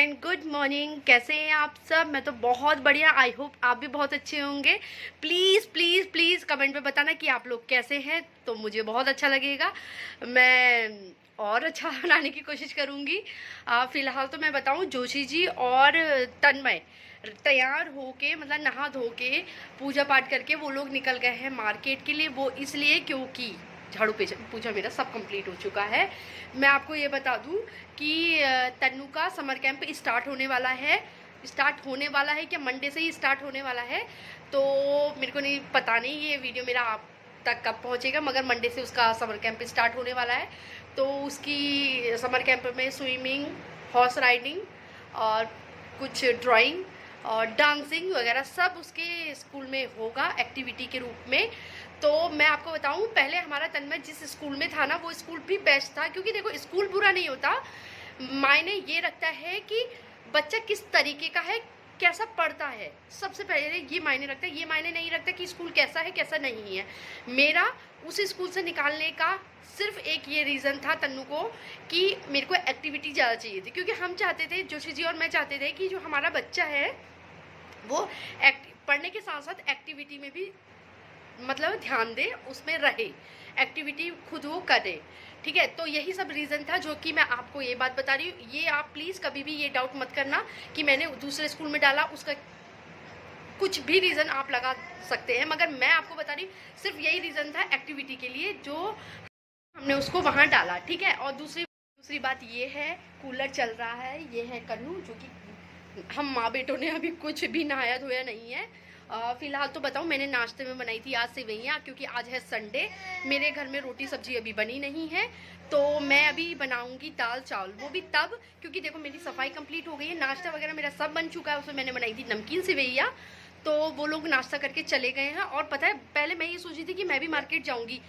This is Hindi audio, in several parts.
Everyone, good morning. कैसे हैं आप सब? मैं तो बहुत बढ़िया। आई होप आप भी बहुत अच्छे होंगे। प्लीज़ प्लीज़ प्लीज़ कमेंट में बताना कि आप लोग कैसे हैं, तो मुझे बहुत अच्छा लगेगा। मैं और अच्छा बनाने की कोशिश करूँगी। फ़िलहाल तो मैं बताऊँ, जोशी जी और तन्मय तैयार होके, मतलब नहा धो के पूजा पाठ करके वो लोग निकल गए हैं मार्केट के लिए। वो इसलिए क्योंकि झाड़ू पूजा मेरा सब कंप्लीट हो चुका है। मैं आपको ये बता दूं कि तन्नू का समर कैंप स्टार्ट होने वाला है क्या मंडे से ही स्टार्ट होने वाला है। तो मेरे को नहीं पता, नहीं ये वीडियो मेरा आप तक कब पहुंचेगा, मगर मंडे से उसका समर कैंप स्टार्ट होने वाला है। तो उसकी समर कैंप में स्विमिंग, हॉर्स राइडिंग और कुछ ड्राइंग और डांसिंग वगैरह सब उसके स्कूल में होगा एक्टिविटी के रूप में। तो मैं आपको बताऊं, पहले हमारा तन्मय जिस स्कूल में था ना, वो स्कूल भी बेस्ट था। क्योंकि देखो, स्कूल बुरा नहीं होता, मायने ये रखता है कि बच्चा किस तरीके का है, कैसा पढ़ता है। सबसे पहले ये मायने रखता है। ये मायने नहीं रखता कि स्कूल कैसा है कैसा नहीं है। मेरा उस स्कूल से निकालने का सिर्फ एक ये रीज़न था तन्नू को, कि मेरे को एक्टिविटी ज़्यादा चाहिए थी। क्योंकि हम चाहते थे, जोशी जी और मैं चाहते थे कि जो हमारा बच्चा है वो पढ़ने के साथ साथ एक्टिविटी में भी मतलब ध्यान दे, उसमें रहे, एक्टिविटी खुद वो करे। ठीक है, तो यही सब रीज़न था जो कि मैं आपको ये बात बता रही हूँ। ये आप प्लीज़ कभी भी ये डाउट मत करना कि मैंने दूसरे स्कूल में डाला, उसका कुछ भी रीज़न आप लगा सकते हैं, मगर मैं आपको बता रही हूँ सिर्फ यही रीज़न था एक्टिविटी के लिए जो हमने उसको वहाँ डाला। ठीक है, और दूसरी बात ये है, कूलर चल रहा है। ये है कन्नू, जो कि हम माँ बेटों ने अभी कुछ भी नहाया धोया नहीं है। फ़िलहाल तो बताऊँ, मैंने नाश्ते में बनाई थी आज सेवइयाँ, क्योंकि आज है संडे। मेरे घर में रोटी सब्जी अभी बनी नहीं है, तो मैं अभी बनाऊँगी दाल चावल। वो भी तब, क्योंकि देखो मेरी सफाई कंप्लीट हो गई है, नाश्ता वगैरह मेरा सब बन चुका है। उसमें मैंने बनाई थी नमकीन सेवइयाँ, तो वो लोग नाश्ता करके चले गए हैं। और पता है, पहले मैं ये सोची थी कि मैं भी मार्केट जाऊँगी,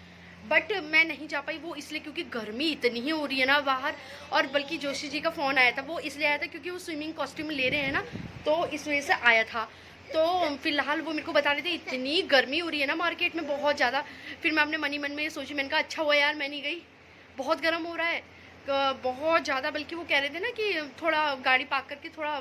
बट मैं नहीं जा पाई। वो इसलिए क्योंकि गर्मी इतनी ही हो रही है ना बाहर। और बल्कि जोशी जी का फ़ोन आया था, वो इसलिए आया था क्योंकि वो स्विमिंग कॉस्ट्यूम ले रहे हैं ना, तो इस वजह से आया था। तो फिलहाल वो मेरे को बता रहे थे इतनी गर्मी हो रही है ना मार्केट में, बहुत ज़्यादा। फिर मैं अपने मन ही मन में ये सोची, मैंने कहा अच्छा हुआ यार मैं नहीं गई, बहुत गर्म हो रहा है बहुत ज़्यादा। बल्कि वो कह रहे थे ना कि थोड़ा गाड़ी पार्क करके थोड़ा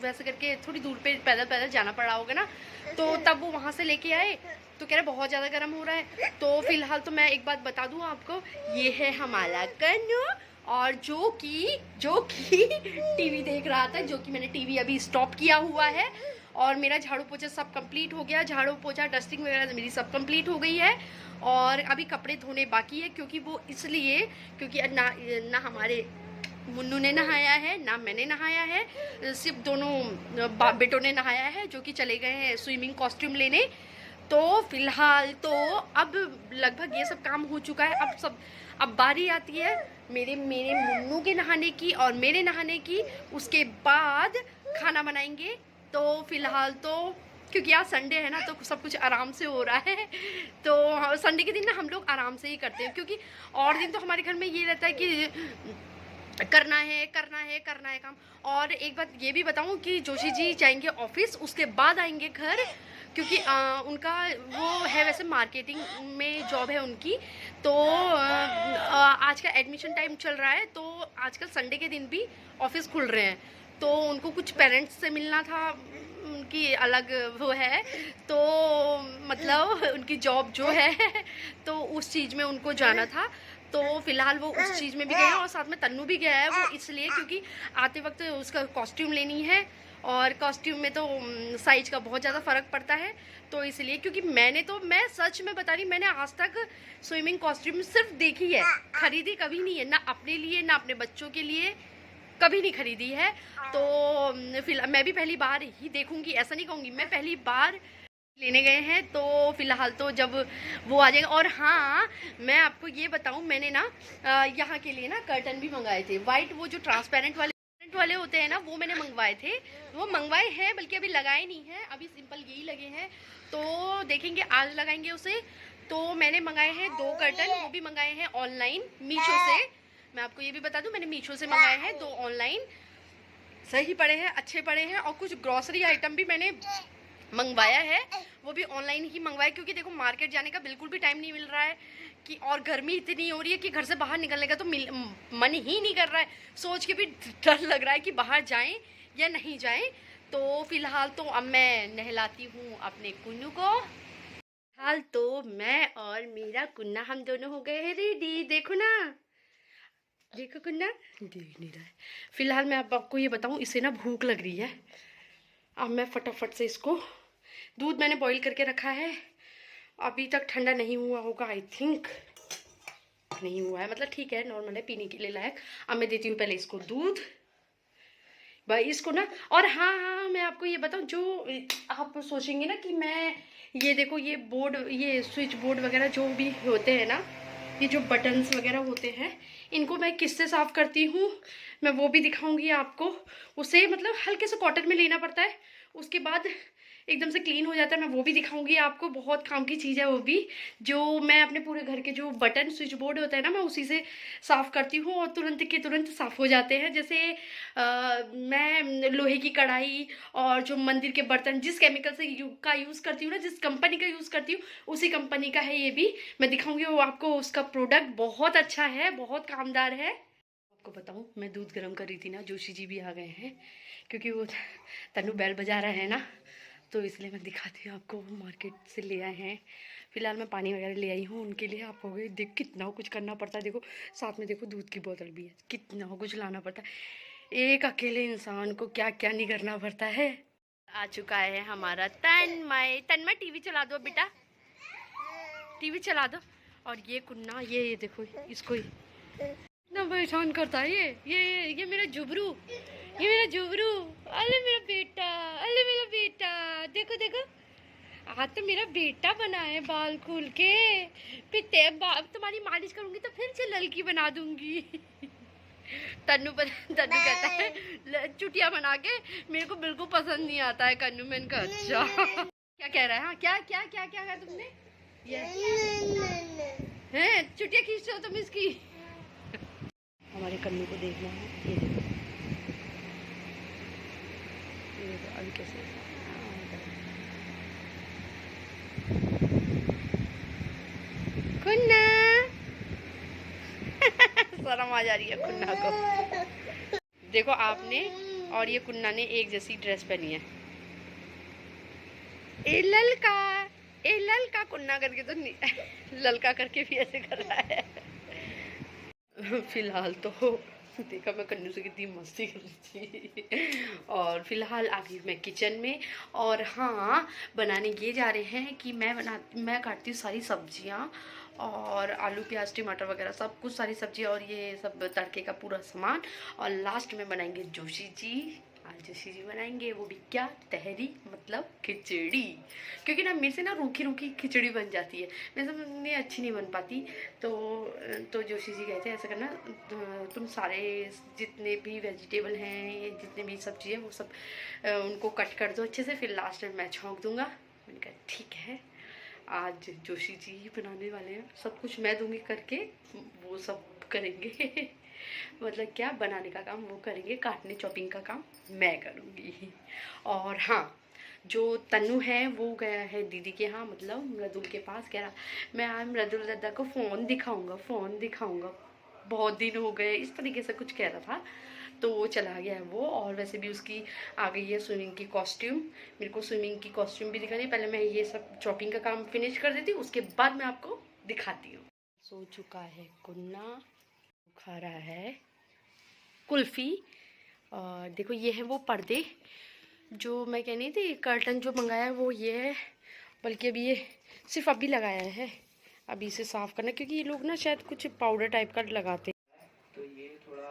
वैसे करके थोड़ी दूर पे पैदल पैदल जाना पड़ा होगा ना, तो तब वो वहाँ से लेके आए। तो कह रहे बहुत ज़्यादा गर्म हो रहा है। तो फिलहाल तो मैं एक बात बता दूँ आपको, ये है हमारा कन्नू, और जो कि टीवी देख रहा था, जो कि मैंने टीवी अभी स्टॉप किया हुआ है। और मेरा झाड़ू पोछा सब कंप्लीट हो गया, झाड़ू पोछा डस्टिंग वगैरह मेरी सब कंप्लीट हो गई है। और अभी कपड़े धोने बाकी है, क्योंकि वो इसलिए क्योंकि ना हमारे मुन्नू ने नहाया है ना मैंने नहाया है, सिर्फ दोनों बेटों ने नहाया है, जो कि चले गए हैं स्विमिंग कॉस्ट्यूम लेने। तो फिलहाल तो अब लगभग ये सब काम हो चुका है। अब बारी आती है मेरे मुन्नू के नहाने की और मेरे नहाने की। उसके बाद खाना बनाएंगे। तो फिलहाल तो क्योंकि आज संडे है ना, तो सब कुछ आराम से हो रहा है। तो संडे के दिन ना हम लोग आराम से ही करते हैं, क्योंकि और दिन तो हमारे घर में ये रहता है कि करना है काम। और एक बात ये भी बताऊं कि जोशी जी जाएंगे ऑफिस, उसके बाद आएंगे घर, क्योंकि उनका वो है वैसे मार्केटिंग में जॉब है उनकी। तो आज का एडमिशन टाइम चल रहा है, तो आजकल संडे के दिन भी ऑफिस खुल रहे हैं। तो उनको कुछ पेरेंट्स से मिलना था, उनकी अलग वो है, तो मतलब उनकी जॉब जो है तो उस चीज़ में उनको जाना था। तो फिलहाल वो उस चीज़ में भी गए हैं, और साथ में तन्नू भी गया है। वो इसलिए क्योंकि आते वक्त उसका कॉस्ट्यूम लेनी है, और कॉस्ट्यूम में तो साइज का बहुत ज़्यादा फ़र्क पड़ता है। तो इसलिए, क्योंकि मैं सच में बता रही, मैंने आज तक स्विमिंग कॉस्ट्यूम सिर्फ देखी है, खरीदी कभी नहीं है, ना अपने लिए ना अपने बच्चों के लिए, कभी नहीं खरीदी है। तो फिलहाल मैं भी पहली बार ही देखूंगी, ऐसा नहीं कहूँगी, मैं पहली बार लेने गए हैं। तो फिलहाल तो जब वो आ जाएगा। और हाँ, मैं आपको ये बताऊं, मैंने ना यहाँ के लिए ना कर्टन भी मंगाए थे वाइट, वो जो ट्रांसपेरेंट वाले होते हैं ना, वो मैंने मंगवाए थे। वो मंगवाए हैं, बल्कि अभी लगाए नहीं हैं, अभी सिंपल यही लगे हैं। तो देखेंगे, आज लगाएंगे उसे। तो मैंने मंगाए हैं 2 कर्टन, वो भी मंगाए हैं ऑनलाइन मीशो से। मैं आपको ये भी बता दूं, मैंने मीशो से मंगाए हैं 2 ऑनलाइन, सही पड़े हैं, अच्छे पड़े हैं। और कुछ ग्रॉसरी आइटम भी मैंने मंगवाया है, वो भी ऑनलाइन ही मंगवाया, क्योंकि देखो मार्केट जाने का बिल्कुल भी टाइम नहीं मिल रहा है कि, और गर्मी इतनी हो रही है कि घर से बाहर निकलने का तो मन ही नहीं कर रहा है। सोच के भी डर लग रहा है कि बाहर जाएं या नहीं जाएं। तो फिलहाल तो अब मैं नहलाती हूँ अपने कुन्नू को। फिलहाल तो मैं और मेरा कुन्ना हम दोनों हो गए हैं रेडी। देखो ना, देखो कुन्ना देख नहीं रहा है। फिलहाल मैं अब आपको ये बताऊँ, इसे ना भूख लग रही है। अब मैं फटाफट से इसको, दूध मैंने बॉईल करके रखा है, अभी तक ठंडा नहीं हुआ होगा, आई थिंक नहीं हुआ है, मतलब ठीक है, नॉर्मल है, पीने के लिए लायक। अब मैं देती हूँ पहले इसको दूध भाई, इसको ना। और हाँ हाँ, मैं आपको ये बताऊँ, जो आप सोचेंगे ना कि मैं ये देखो ये बोर्ड, ये स्विच बोर्ड वगैरह जो भी होते हैं ना, ये जो बटन्स वगैरह होते हैं, इनको मैं किससे साफ़ करती हूँ मैं वो भी दिखाऊंगी आपको। उसे मतलब हल्के से कॉटन में लेना पड़ता है, उसके बाद एकदम से क्लीन हो जाता है, मैं वो भी दिखाऊंगी आपको। बहुत काम की चीज़ है वो भी, जो मैं अपने पूरे घर के जो बटन स्विच बोर्ड होता है ना, मैं उसी से साफ़ करती हूँ और तुरंत के तुरंत साफ़ हो जाते हैं। जैसे मैं लोहे की कढ़ाई और जो मंदिर के बर्तन जिस केमिकल से का यूज़ करती हूँ ना, जिस कंपनी का यूज़ करती हूँ, उसी कंपनी का है ये भी, मैं दिखाऊंगी वो आपको। उसका प्रोडक्ट बहुत अच्छा है, बहुत कामदार है। आपको बताऊँ, मैं दूध गर्म कर रही थी ना, जोशी जी भी आ गए हैं, क्योंकि वो तन्नू बैल बजा रहा है ना, तो इसलिए मैं दिखाती हूँ आपको। वो मार्केट से ले आए हैं। फिलहाल मैं पानी वगैरह ले आई हूँ उनके लिए। आप हो गए देख कितना कुछ करना पड़ता है, देखो साथ में देखो दूध की बोतल भी है, कितना कुछ लाना पड़ता है। एक अकेले इंसान को क्या क्या नहीं करना पड़ता है। आ चुका है हमारा तन्मय। तन्मय टीवी चला दो बेटा, टीवी चला दो। और ये कुन्ना, ये देखो इसको इतना परेशान करता है ये मेरा जुबरू, ये मेरा जुबरू। अरे मेरा बेटा, अरे मेरा बेटा, देखो देखो, आज तो मेरा बेटा बना है बाल खोल के। फिर तुम्हारी मालिश करूंगी तो फिर से लड़की बना दूंगी। तन्नू कहता है चुटिया बना के, मेरे को बिल्कुल पसंद नहीं आता है कन्नू। मैंने कहा अच्छा। क्या कह रहा है? हाँ, क्या क्या क्या क्या कहा तुमने? ये है चुटिया खींचते हो तुम इसकी। हमारे कन्नू को देखना है, ये देखो, ये देखो अभी कैसे कुन्ना। शर्म आ जा रही है कुन्ना को। देखो आपने और ये कुन्ना ने एक जैसी ड्रेस पहनी है। ए ललका, ए ललका, कुन्ना करके तो नहीं, ललका करके भी ऐसे कर रहा है। फिलहाल तो देखा मैं कन्नू से कितनी मस्ती कर रही थी। और फिलहाल आ गई मैं किचन में। और हाँ, बनाने ये जा रहे हैं कि मैं काटती हूँ सारी सब्जियाँ, और आलू प्याज टमाटर वगैरह सब कुछ, सारी सब्जियाँ और ये सब तड़के का पूरा सामान। और लास्ट में बनाएंगे जोशी जी। आज जोशी जी बनाएंगे वो भी क्या, तहरी मतलब खिचड़ी। क्योंकि ना मेरे से ना रूखी रूखी खिचड़ी बन जाती है, मेरे से अच्छी नहीं बन पाती। तो जोशी जी कहते हैं ऐसा करना, तुम सारे जितने भी वेजिटेबल हैं, जितने भी सब्जी है वो सब उनको कट कर दो अच्छे से, फिर लास्ट में मैं छौंक दूंगा। मैंने कहा ठीक है, आज जोशी जी ही बनाने वाले हैं, सब कुछ मैं दूंगी करके, वो सब करेंगे। मतलब क्या, बनाने का काम वो करेंगे, काटने चॉपिंग का काम मैं करूँगी। और हाँ, जो तन्नू है वो गया है दीदी के यहाँ, मतलब मृदुल के पास। कह रहा मैं आज मृदुल दादा को फ़ोन दिखाऊंगा, फ़ोन दिखाऊंगा, बहुत दिन हो गए, इस तरीके से कुछ कह रहा था। तो वो चला गया है वो। और वैसे भी उसकी आ गई है स्विमिंग की कॉस्ट्यूम। मेरे को स्विमिंग की कॉस्ट्यूम भी दिखानी है, पहले मैं ये सब चॉपिंग का काम फिनिश कर देती हूँ, उसके बाद मैं आपको दिखाती हूँ। सो चुका है कुन्ना, खा रहा है कुल्फ़ी। और देखो ये है वो पर्दे जो मैं कह रही थी, कर्टन जो मंगाया है वो ये है। बल्कि अभी ये सिर्फ अभी लगाया है, अभी इसे साफ़ करना, क्योंकि ये लोग ना शायद कुछ पाउडर टाइप का लगाते हैं। तो ये थोड़ा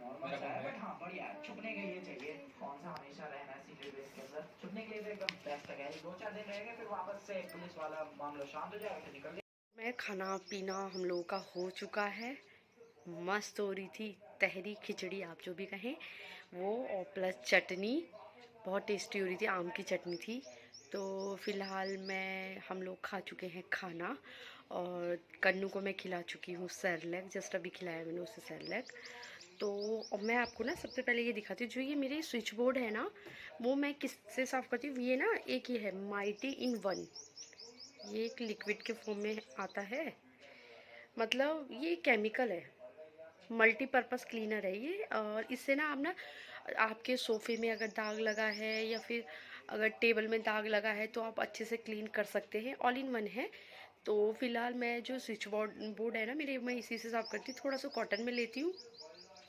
नॉर्मल सा है, बट हाँ बढ़िया है। छुपने के लिए चाहिए, कौन सा हमेशा रहना है सीक्रेट बेस के अंदर। छुपने के लिए तो एकदम बेस्ट है। 2-4 दिन रहेंगे, फिर वापस से पुलिस वाला मामला शांत हो जाएगा, फिर निकल जाएगा। मैं खाना पीना हम लोगों का हो चुका है, मस्त हो रही थी तहरी खिचड़ी आप जो भी कहें वो, और प्लस चटनी बहुत टेस्टी हो रही थी, आम की चटनी थी। तो फिलहाल हम लोग खा चुके हैं खाना, और कन्नू को मैं खिला चुकी हूँ सेरेलैक, जस्ट अभी खिलाया मैंने उसे सेरेलैक। तो अब मैं आपको ना सबसे पहले ये दिखाती हूँ। जो ये मेरे स्विच बोर्ड है ना, वो मैं किससे साफ़ करती हूँ। ये ना एक ये है माइटी इन वन, ये एक लिक्विड के फॉर्म में आता है, मतलब ये केमिकल है, मल्टीपर्पज़ क्लीनर है ये। और इससे ना आप ना आपके सोफ़े में अगर दाग लगा है या फिर अगर टेबल में दाग लगा है तो आप अच्छे से क्लीन कर सकते हैं। ऑल इन वन है। तो फ़िलहाल मैं जो स्विच बोर्ड है ना मेरे, मैं इसी से साफ़ करती हूँ। थोड़ा सा कॉटन में लेती हूँ,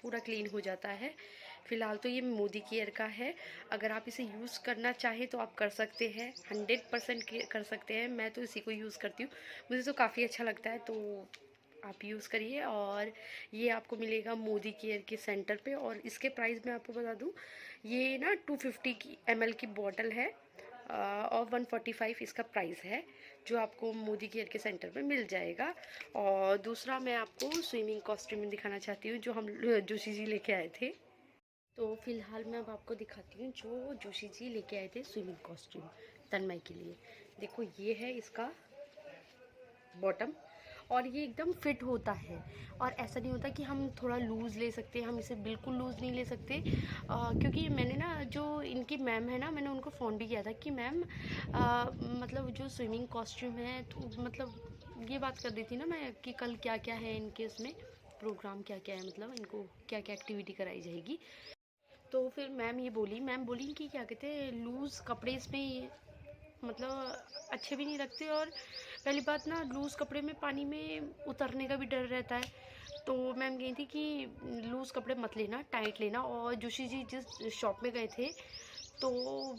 पूरा क्लीन हो जाता है। फ़िलहाल तो ये मोदी केयर का है। अगर आप इसे यूज़ करना चाहें तो आप कर सकते हैं, 100% कर सकते हैं। मैं तो इसी को यूज़ करती हूँ, मुझे तो काफ़ी अच्छा लगता है, तो आप यूज़ करिए। और ये आपको मिलेगा मोदी केयर के सेंटर पे। और इसके प्राइस मैं आपको बता दूँ, ये ना 250 ml की बॉटल है और 145 इसका प्राइस है, जो आपको मोदी केयर के सेंटर पे मिल जाएगा। और दूसरा मैं आपको स्विमिंग कॉस्ट्यूम दिखाना चाहती हूँ, जो हम जोशी जी लेके आए थे। तो फ़िलहाल मैं अब आपको दिखाती हूँ जो जोशी जी लेके आए थे स्विमिंग कॉस्ट्यूम तन्मय के लिए। देखो ये है इसका बॉटम, और ये एकदम फिट होता है। और ऐसा नहीं होता कि हम थोड़ा लूज़ ले सकते हैं, हम इसे बिल्कुल लूज़ नहीं ले सकते। क्योंकि मैंने ना जो इनकी मैम है ना, मैंने उनको फ़ोन भी किया था कि मैम मतलब जो स्विमिंग कॉस्ट्यूम है, तो मतलब ये बात कर दी थी ना मैं कि कल क्या क्या है इनके उसमें प्रोग्राम, क्या क्या है, मतलब इनको क्या क्या एक्टिविटी कराई जाएगी। तो फिर मैम बोली कि क्या कहते हैं, लूज़ कपड़े इसमें मतलब अच्छे भी नहीं लगते। और पहली बात ना, लूज़ कपड़े में पानी में उतरने का भी डर रहता है। तो मैम कही थी कि लूज़ कपड़े मत लेना, टाइट लेना। और जोशी जी जिस शॉप में गए थे, तो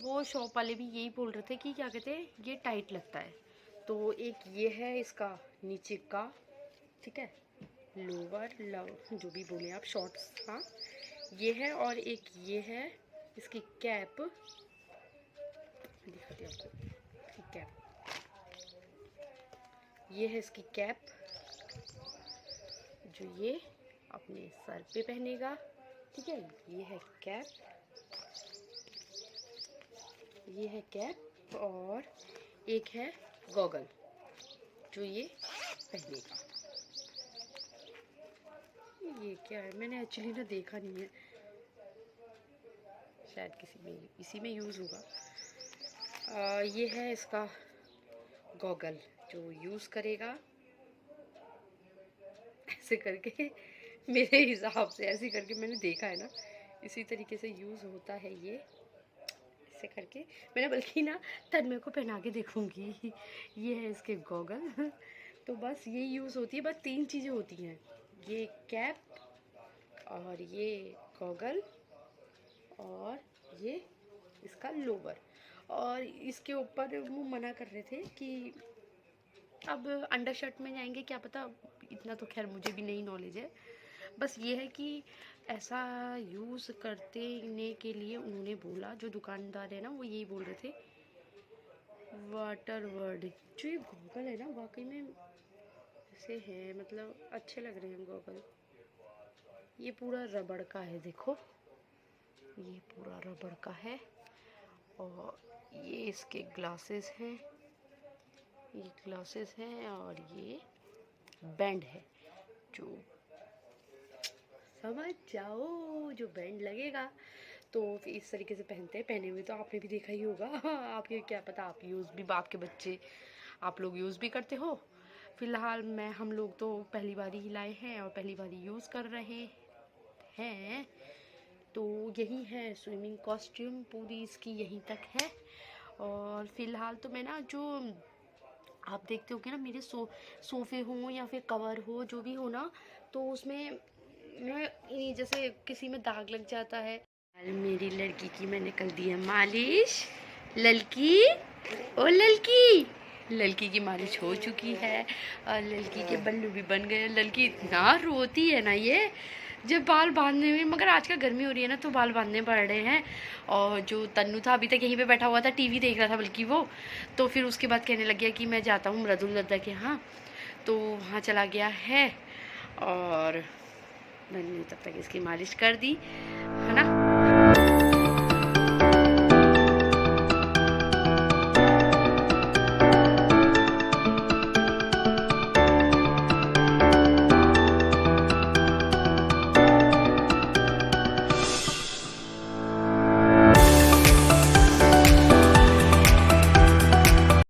वो शॉप वाले भी यही बोल रहे थे कि क्या कहते हैं, ये टाइट लगता है। तो एक ये है इसका नीचे का, ठीक है, लोअर लव जो भी बोले आप, शॉर्ट्स का ये है। और एक ये है इसकी कैप, दिखाती हूँ आपको इसकी कैप। ये है इसकी कैप, जो ये अपने सर पे पहनेगा, ठीक है। ये है कैप, ये है कैप। और एक है गॉगल, जो ये पहनेगा। ये क्या है, मैंने एक्चुअली ना देखा नहीं है, शायद इसी में यूज़ होगा। ये है इसका गॉगल, जो यूज़ करेगा ऐसे करके। मेरे हिसाब से ऐसे करके मैंने देखा है ना, इसी तरीके से यूज़ होता है ये, ऐसे करके। मैंने बल्कि ना तन्मय को पहना के देखूंगी। ये है इसके गॉगल। तो बस ये यूज़ होती है, बस 3 चीज़ें होती हैं, ये कैप और ये गॉगल और ये इसका लोवर। और इसके ऊपर वो मना कर रहे थे कि अब अंडर शर्ट में जाएंगे, क्या पता, इतना तो खैर मुझे भी नहीं नॉलेज है। बस ये है कि ऐसा यूज़ करने के लिए उन्होंने बोला, जो दुकानदार है ना वो यही बोल रहे थे। वाटर वर्ड, जो ये गॉगल है ना, वाकई में ऐसे है, मतलब अच्छे लग रहे हैं गॉगल। ये पूरा रबड़ का है, देखो ये पूरा रबड़ का है। और ये इसके ग्लासेस हैं, ये ग्लासेस हैं। और ये बैंड है, जो समझ जाओ, जो बैंड लगेगा। तो इस तरीके से पहनते हैं। पहने हुए तो आपने भी देखा ही होगा। आपके क्या पता, आप यूज़ भी, आपके बच्चे आप लोग यूज़ भी करते हो। फ़िलहाल हम लोग तो पहली बार ही लाए हैं और पहली बार ही यूज़ कर रहे हैं। तो यही है स्विमिंग कॉस्ट्यूम, पूरी इसकी यहीं तक है। और फ़िलहाल तो मैं ना, जो आप देखते होगे ना मेरे सोफ़े हों या फिर कवर हो, जो भी हो ना, तो उसमें मैं जैसे किसी में दाग लग जाता है। मेरी लड़की की मैंने कल दी है मालिश। लड़की, ओ लड़की, लड़की की मालिश हो चुकी है और लड़की के बल्लू भी बन गए। लड़की इतना रोती है ना ये, जब बाल बांधने में, मगर आजकल गर्मी हो रही है ना तो बाल बांधने पड़ रहे हैं। और जो तन्नू था अभी तक यहीं पे बैठा हुआ था, टीवी देख रहा था बल्कि वो। तो फिर उसके बाद कहने लग गया कि मैं जाता हूँ मृदुल दद्दा के यहाँ, तो वहाँ चला गया है। और मैंने तब तक इसकी मालिश कर दी।